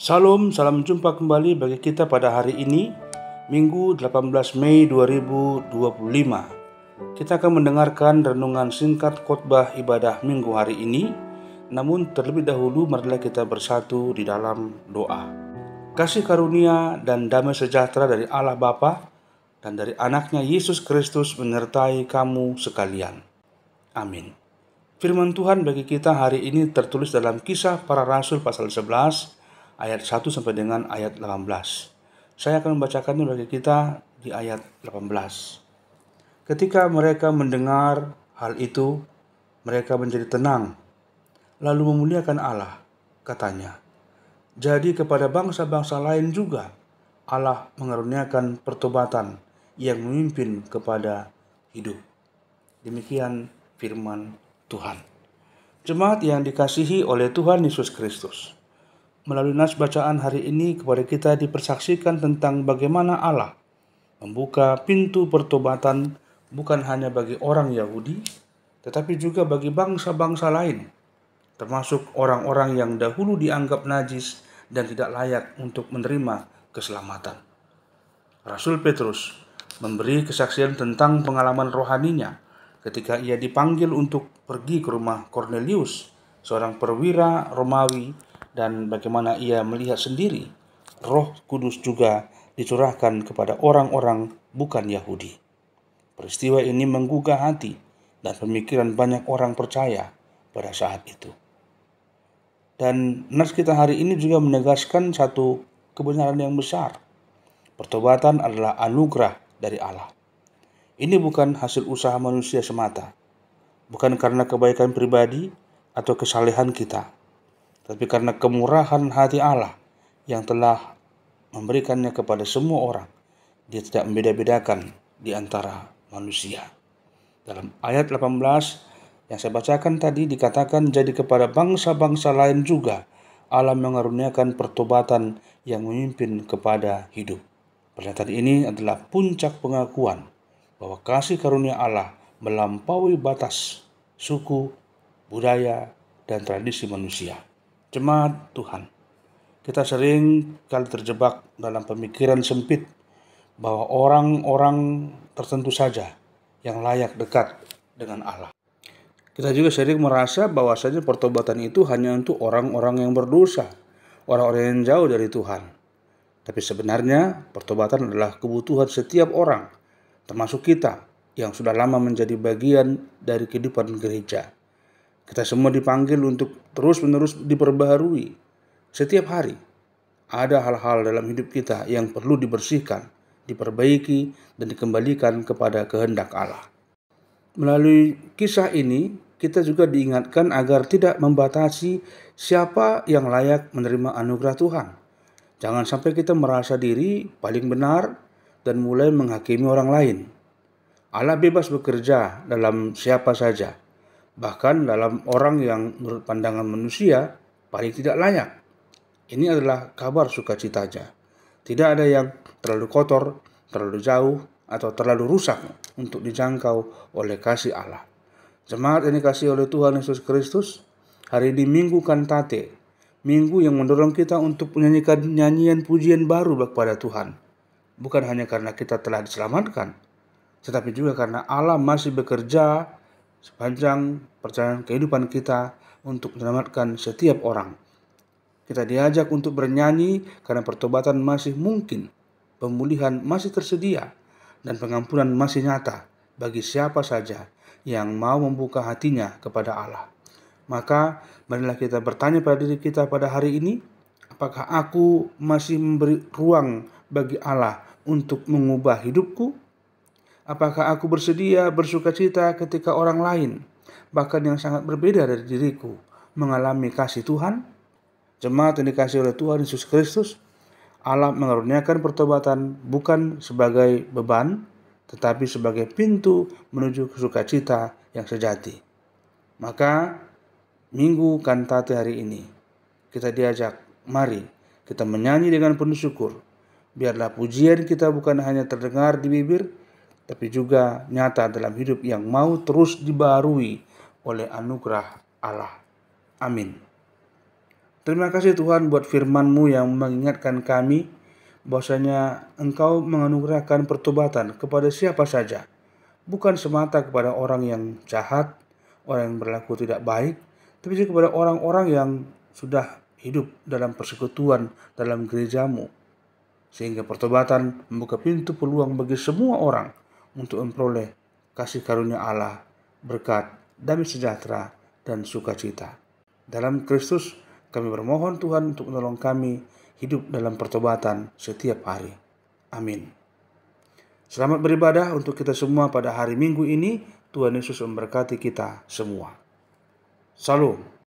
Salam jumpa kembali bagi kita pada hari ini, Minggu 18 Mei 2025. Kita akan mendengarkan renungan singkat khotbah ibadah Minggu hari ini. Namun terlebih dahulu marilah kita bersatu di dalam doa. Kasih karunia dan damai sejahtera dari Allah Bapa dan dari anaknya Yesus Kristus menyertai kamu sekalian. Amin. Firman Tuhan bagi kita hari ini tertulis dalam Kisah Para Rasul pasal 11 ayat 1 sampai dengan ayat 18. Saya akan membacakannya bagi kita di ayat 18. Ketika mereka mendengar hal itu, mereka menjadi tenang, lalu memuliakan Allah, katanya. Jadi kepada bangsa-bangsa lain juga Allah mengaruniakan pertobatan yang memimpin kepada hidup. Demikian firman Tuhan. Jemaat yang dikasihi oleh Tuhan Yesus Kristus, melalui nas bacaan hari ini kepada kita dipersaksikan tentang bagaimana Allah membuka pintu pertobatan bukan hanya bagi orang Yahudi, tetapi juga bagi bangsa-bangsa lain, termasuk orang-orang yang dahulu dianggap najis dan tidak layak untuk menerima keselamatan. Rasul Petrus memberi kesaksian tentang pengalaman rohaninya ketika ia dipanggil untuk pergi ke rumah Kornelius, seorang perwira Romawi, dan bagaimana ia melihat sendiri Roh Kudus juga dicurahkan kepada orang-orang bukan Yahudi. Peristiwa ini menggugah hati dan pemikiran banyak orang percaya pada saat itu. Dan nas kita hari ini juga menegaskan satu kebenaran yang besar. Pertobatan adalah anugerah dari Allah. Ini bukan hasil usaha manusia semata, bukan karena kebaikan pribadi atau kesalehan kita, tapi karena kemurahan hati Allah yang telah memberikannya kepada semua orang. Dia tidak membeda-bedakan di antara manusia. Dalam ayat 18 yang saya bacakan tadi dikatakan, jadi kepada bangsa-bangsa lain juga Allah mengaruniakan pertobatan yang memimpin kepada hidup. Pernyataan ini adalah puncak pengakuan bahwa kasih karunia Allah melampaui batas suku, budaya, dan tradisi manusia. Jemaat Tuhan, kita sering kali terjebak dalam pemikiran sempit bahwa orang-orang tertentu saja yang layak dekat dengan Allah. Kita juga sering merasa bahwasanya pertobatan itu hanya untuk orang-orang yang berdosa, orang-orang yang jauh dari Tuhan. Tapi sebenarnya pertobatan adalah kebutuhan setiap orang, termasuk kita yang sudah lama menjadi bagian dari kehidupan gereja. Kita semua dipanggil untuk terus-menerus diperbaharui. Setiap hari ada hal-hal dalam hidup kita yang perlu dibersihkan, diperbaiki, dan dikembalikan kepada kehendak Allah. Melalui kisah ini, kita juga diingatkan agar tidak membatasi siapa yang layak menerima anugerah Tuhan. Jangan sampai kita merasa diri paling benar dan mulai menghakimi orang lain. Allah bebas bekerja dalam siapa saja, bahkan dalam orang yang menurut pandangan manusia paling tidak layak. Ini adalah kabar sukacitanya. Tidak ada yang terlalu kotor, terlalu jauh, atau terlalu rusak untuk dijangkau oleh kasih Allah. Jemaat yang dikasihi oleh Tuhan Yesus Kristus, hari ini Minggu Kantate, minggu yang mendorong kita untuk menyanyikan nyanyian pujian baru kepada Tuhan. Bukan hanya karena kita telah diselamatkan, tetapi juga karena Allah masih bekerja sepanjang perjalanan kehidupan kita untuk menyelamatkan setiap orang. Kita diajak untuk bernyanyi karena pertobatan masih mungkin, pemulihan masih tersedia, dan pengampunan masih nyata bagi siapa saja yang mau membuka hatinya kepada Allah. Maka marilah kita bertanya pada diri kita pada hari ini, apakah aku masih memberi ruang bagi Allah untuk mengubah hidupku? Apakah aku bersedia bersukacita ketika orang lain, bahkan yang sangat berbeda dari diriku, mengalami kasih Tuhan? Jemaat yang dikasihi oleh Tuhan Yesus Kristus, Allah mengaruniakan pertobatan bukan sebagai beban, tetapi sebagai pintu menuju sukacita yang sejati. Maka Minggu Kantate hari ini, kita diajak, mari kita menyanyi dengan penuh syukur. Biarlah pujian kita bukan hanya terdengar di bibir, tapi juga nyata dalam hidup yang mau terus dibaharui oleh anugerah Allah. Amin. Terima kasih Tuhan buat firman-Mu yang mengingatkan kami bahwasanya Engkau menganugerahkan pertobatan kepada siapa saja, bukan semata kepada orang yang jahat, orang yang berlaku tidak baik, tapi juga kepada orang-orang yang sudah hidup dalam persekutuan dalam gereja-Mu, sehingga pertobatan membuka pintu peluang bagi semua orang untuk memperoleh kasih karunia Allah, berkat, damai sejahtera, dan sukacita. Dalam Kristus, kami bermohon Tuhan untuk menolong kami hidup dalam pertobatan setiap hari. Amin. Selamat beribadah untuk kita semua pada hari Minggu ini. Tuhan Yesus memberkati kita semua. Salam.